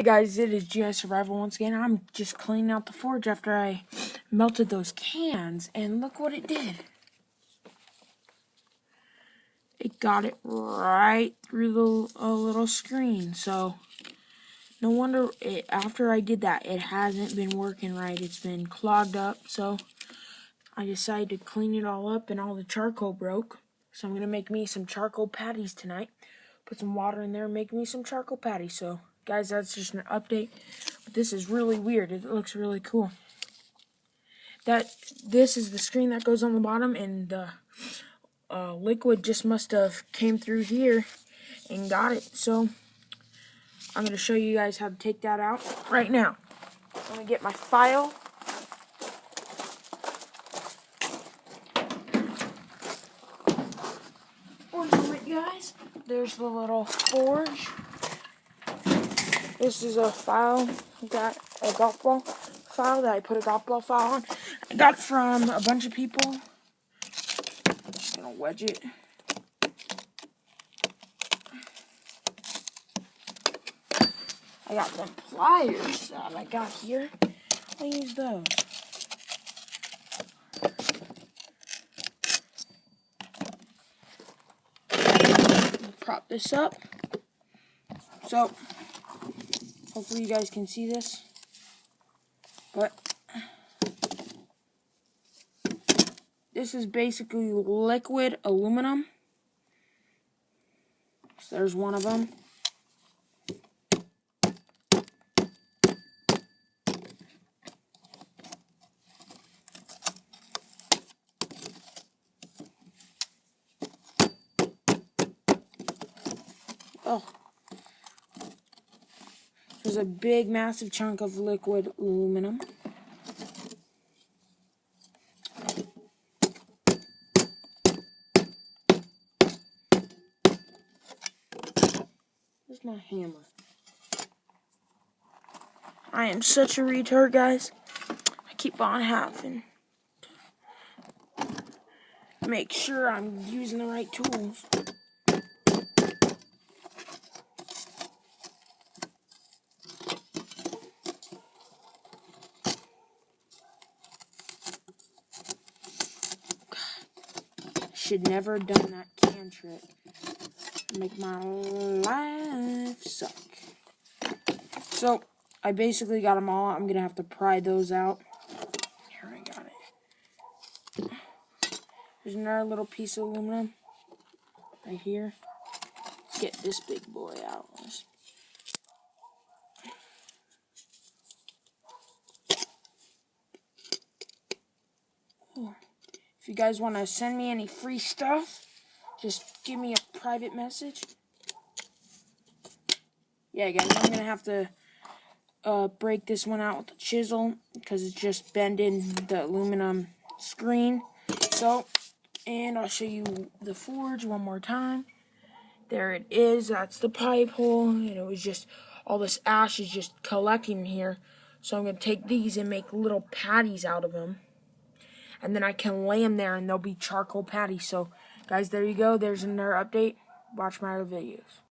Hey guys, it is GI Survival once again. I'm just cleaning out the forge after I melted those cans, and look what it did. It got it right through the little screen, so no wonder after I did that, it hasn't been working right. It's been clogged up, so I decided to clean it all up, and all the charcoal broke. So I'm going to make me some charcoal patties tonight. Put some water in there and make me some charcoal patties. So guys, that's just an update. But this is really weird. It looks really cool. This is the screen that goes on the bottom, and the liquid just must have came through here and got it. So I'm going to show you guys how to take that out right now. I'm going to get my file. One moment, guys. There's the little forge. This is a file, got a golf ball file that I put a golf ball file on. I got from a bunch of people. Just gonna wedge it. I got some pliers that I got here. I'll use those. Prop this up. So, hopefully you guys can see this. But this is basically liquid aluminum. So there's one of them. Oh. There's a big, massive chunk of liquid aluminum. Where's my hammer? I am such a retard, guys. I keep on having to make sure I'm using the right tools. Should never have done that can trick. Make my life suck. So, I basically got them all. I'm going to have to pry those out. Here, I got it. There's another little piece of aluminum right here. Get this big boy out. Oh. If you guys want to send me any free stuff, just give me a private message. Yeah, guys, I'm going to have to break this one out with a chisel because it's just bending the aluminum screen. So, and I'll show you the forge one more time. There it is. That's the pipe hole. And it was just, all this ash is just collecting here. So I'm going to take these and make little patties out of them. And then I can lay them there and they'll be charcoal patties. So, guys, there you go. There's another update. Watch my other videos.